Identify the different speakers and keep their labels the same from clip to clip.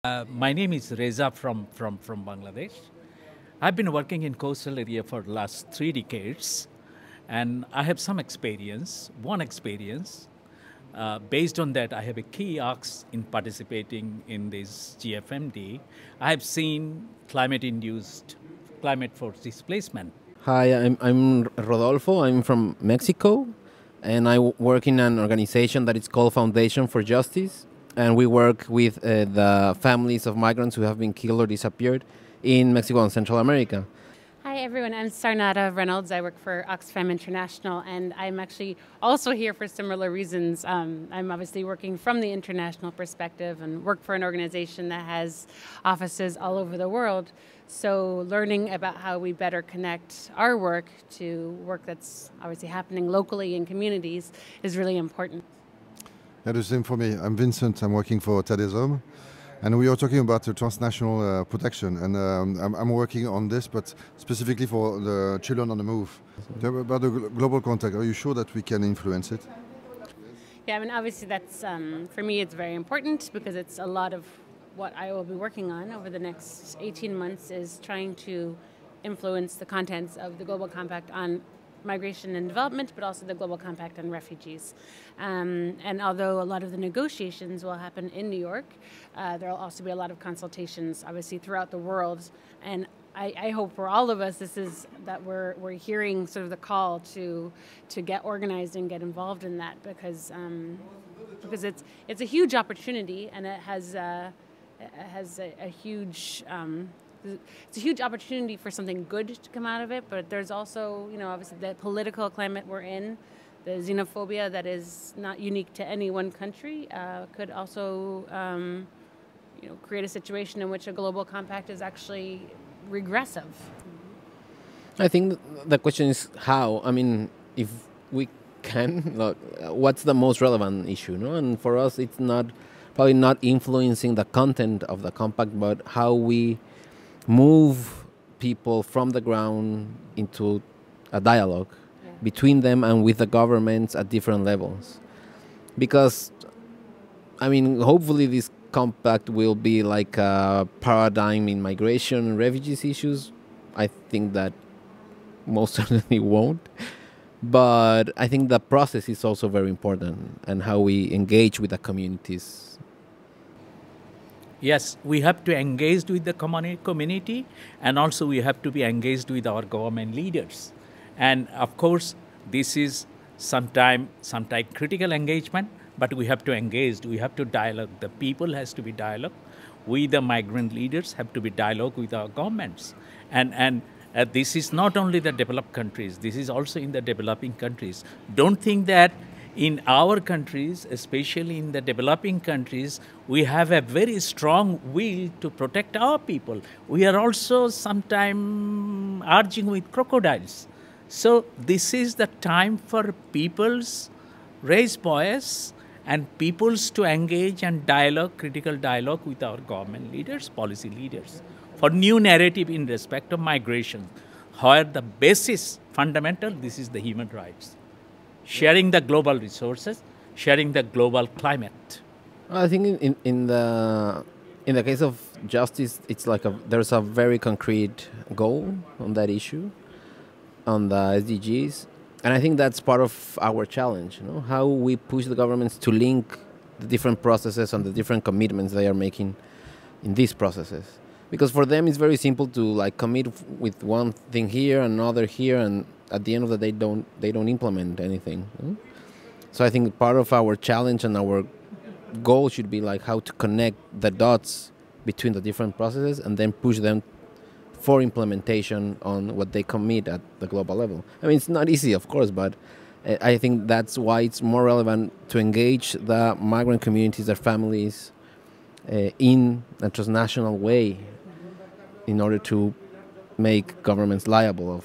Speaker 1: My name is Reza from Bangladesh. I've been working in coastal area for the last 3 decades, and I have some experience, based on that, I have a key ask in participating in this GFMD. I have seen climate-induced climate force displacement.
Speaker 2: Hi, I'm Rodolfo. I'm from Mexico, and I work in an organization that is called Foundation for Justice. And we work with the families of migrants who have been killed or disappeared in Mexico and Central America.
Speaker 3: Hi everyone, I'm Sarnata Reynolds. I work for Oxfam International, and I'm actually also here for similar reasons. I'm obviously working from the international perspective and work for an organization that has offices all over the world. So learning about how we better connect our work to work that's obviously happening locally in communities is really important.
Speaker 4: Yeah, the same for me. I'm Vincent. I'm working for Tadesom, and we are talking about transnational protection. And I'm working on this, but specifically for the children on the move. About the global contact, are you sure that we can influence it?
Speaker 3: Yeah, I mean, obviously that's, for me, it's very important because it's a lot of what I will be working on over the next 18 months is trying to influence the contents of the Global Compact on migration and development, but also the Global Compact on refugees. And although a lot of the negotiations will happen in New York, there will also be a lot of consultations, obviously, throughout the world. And I hope for all of us, this is that we're hearing sort of the call to get organized and get involved in that because it's a huge opportunity, and it has a huge. It's a huge opportunity for something good to come out of it, but there's also, obviously the political climate we're in, the xenophobia that is not unique to any one country, could also, create a situation in which a global compact is actually regressive.
Speaker 2: I think the question is how. I mean, if we can, what's the most relevant issue? No? And for us, it's probably not influencing the content of the compact, but how we move people from the ground into a dialogue between them and with the governments at different levels. Because, I mean, hopefully this compact will be like a paradigm in migration and refugees issues. I think that most certainly won't. But I think the process is also very important, and how we engage with the communities.
Speaker 1: Yes, we have to engage with the community, and also we have to be engaged with our government leaders. And of course, this is sometimes critical engagement, but we have to engage, we have to dialogue. The people has to be dialogue. We, the migrant leaders, have to be dialogue with our governments. And this is not only the developed countries, this is also in the developing countries. Don't think that in our countries, especially in the developing countries, we have a very strong will to protect our people. We are also sometimes arging with crocodiles. So this is the time for people's raise voice and people's to engage and dialogue, critical dialogue with our government leaders, policy leaders, for new narrative in respect of migration, where the basis, fundamental, this is the human rights. Sharing the global resources, sharing the global climate.
Speaker 2: I think in the case of justice, it's like there's a very concrete goal on that issue, on the SDGs, and I think that's part of our challenge. How we push the governments to link the different processes and the different commitments they are making in these processes. Because for them, it's very simple to commit with one thing here, another here, and at the end of the day, they don't implement anything. So I think part of our challenge and our goal should be how to connect the dots between the different processes and then push them for implementation on what they commit at the global level. I mean, it's not easy, of course, but I think that's why it's more relevant to engage the migrant communities, their families, in a transnational way in order to make governments liable.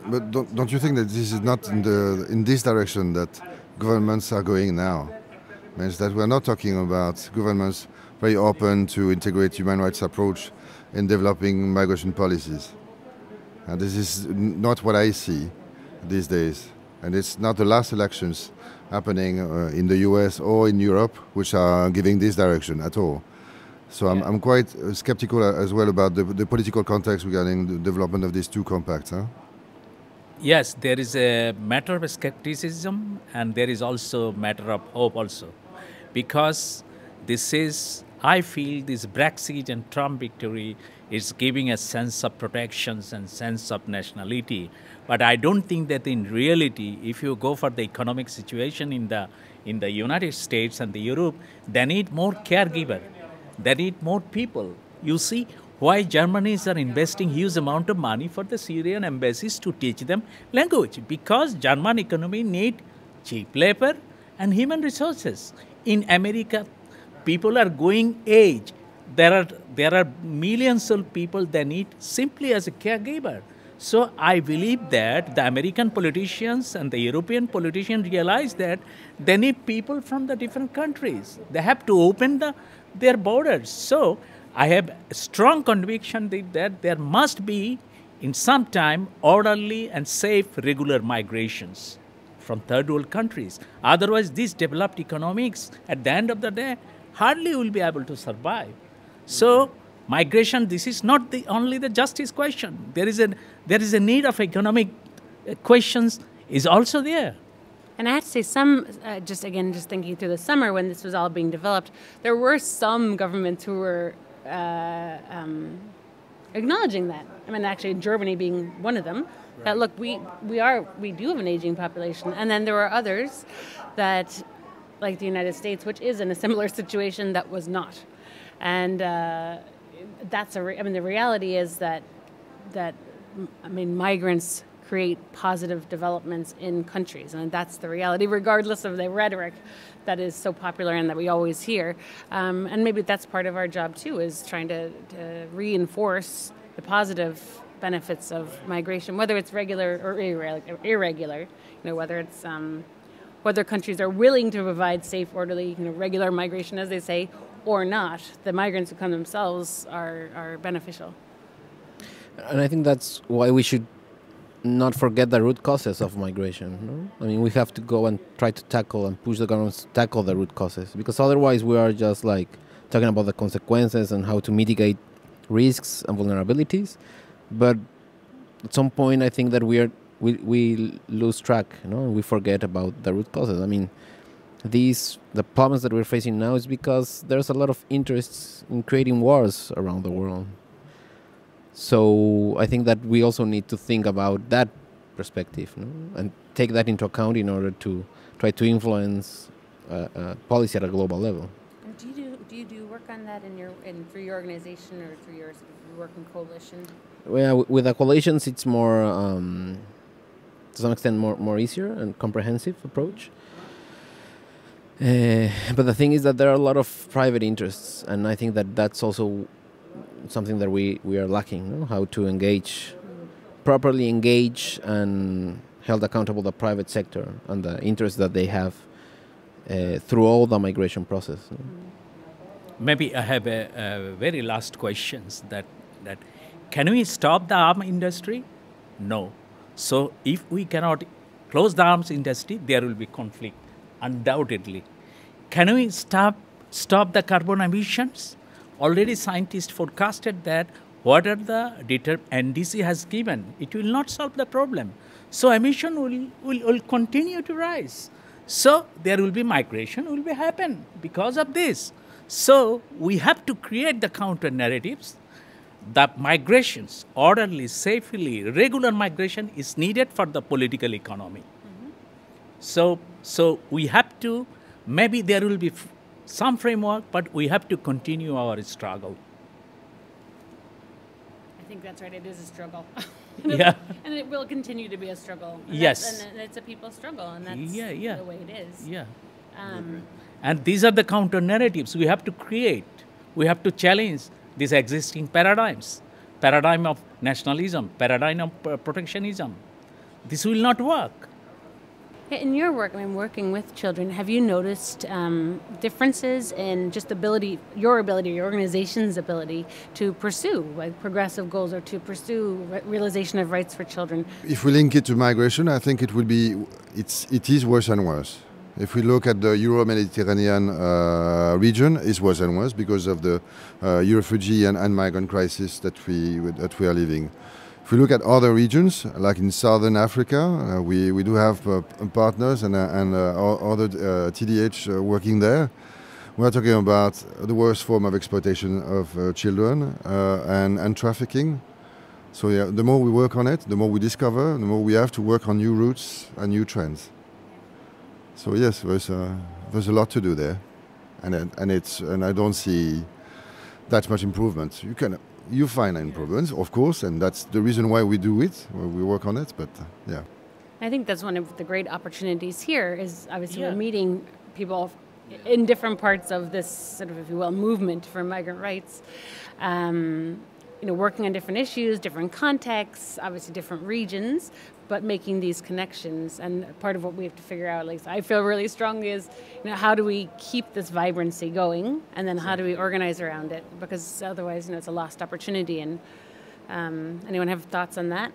Speaker 4: But don't you think that this is not in this direction that governments are going now? It means that we're not talking about governments very open to integrate human rights approach in developing migration policies. And this is not what I see these days. And it's not the last elections happening in the US or in Europe which are giving this direction at all. So I'm quite skeptical as well about the political context regarding the development of these two compacts. Huh?
Speaker 1: Yes, there is a matter of skepticism, and there is also matter of hope also, because this is, I feel, this Brexit and Trump victory is giving a sense of protections and sense of nationality. But I don't think that in reality, if you go for the economic situation in the United States and the Europe, they need more caregiver, they need more people. You see why Germans are investing huge amount of money for the Syrian embassies to teach them language, because German economy need cheap labor and human resources. In America, people are going age. There are millions of people that need simply as a caregiver. So I believe that the American politicians and the European politicians realize that they need people from the different countries. They have to open their borders. So I have a strong conviction that there must be, in some time, orderly and safe regular migrations from third world countries. Otherwise, these developed economics, at the end of the day, hardly will be able to survive. So migration, this is not only the justice question. There is a need of economic questions is also there.
Speaker 3: And I have to say, just thinking through the summer when this was all being developed, there were some governments who were acknowledging that. I mean, actually, Germany being one of them. Right. That look, we do have an aging population, and then there were others that, like the United States, which is in a similar situation, that was not. And the reality is that migrants create positive developments in countries, and that's the reality, regardless of the rhetoric that is so popular and that we always hear. And maybe that's part of our job too, is trying to reinforce the positive benefits of migration, whether it's regular or irregular. Whether countries are willing to provide safe, orderly, regular migration, as they say, or not. The migrants who come themselves are beneficial.
Speaker 2: And I think that's why we should not forget the root causes of migration. No? I mean, we have to go and try to tackle and push the governments to tackle the root causes, because otherwise we are just like talking about the consequences and how to mitigate risks and vulnerabilities. But at some point, I think that we lose track, and we forget about the root causes. I mean, the problems that we're facing now is because there's a lot of interest in creating wars around the world. So I think that we also need to think about that perspective, and take that into account in order to try to influence policy at a global level.
Speaker 3: And do you do work on that through your organization or through your working coalition?
Speaker 2: Well, with the coalitions, it's more to some extent more easier and comprehensive approach. But the thing is that there are a lot of private interests, and I think that that's also something that we are lacking, how to properly engage and held accountable the private sector and the interests that they have through all the migration process.
Speaker 1: Maybe I have a very last questions that can we stop the arms industry? No. So if we cannot close the arms industry, there will be conflict, undoubtedly. Can we stop the carbon emissions? Already scientists forecasted that whatever the NDC has given, it will not solve the problem. So emission will continue to rise. So there will be migration will happen because of this. So we have to create the counter narratives. The migrations, orderly, safely, regular migration is needed for the political economy. Mm-hmm. So we have to, maybe there will be some framework, but we have to continue our struggle.
Speaker 3: I think that's right. It is a struggle.
Speaker 1: Yeah.
Speaker 3: And it will continue to be a struggle. And
Speaker 1: yes.
Speaker 3: And it's a people struggle, and that's the way it is.
Speaker 1: Yeah. And these are the counter narratives we have to create. We have to challenge these existing paradigms. Paradigm of nationalism, paradigm of protectionism. This will not work.
Speaker 3: In your work, working with children, have you noticed differences in just your organization's ability to pursue progressive goals or to pursue realization of rights for children?
Speaker 4: If we link it to migration, I think it is worse and worse. If we look at the Euro-Mediterranean region, it's worse and worse because of the refugee and migrant crisis that we are living. If we look at other regions, like in Southern Africa, we do have partners and other TDH working there. We're talking about the worst form of exploitation of children and trafficking. So yeah, the more we work on it, the more we discover, the more we have to work on new routes and new trends. So yes, there's a lot to do there, and I don't see that much improvement. You find improvements, of course, and that's the reason why we do it. We work on it, but yeah.
Speaker 3: I think that's one of the great opportunities here. Is obviously
Speaker 1: Yeah.
Speaker 3: we're meeting people in different parts of this sort of, if you will, movement for migrant rights. Working on different issues, different contexts, obviously different regions, but making these connections. And part of what we have to figure out, at least I feel really strongly, is how do we keep this vibrancy going, and then how do we organize around it? Because otherwise, it's a lost opportunity. And anyone have thoughts on that?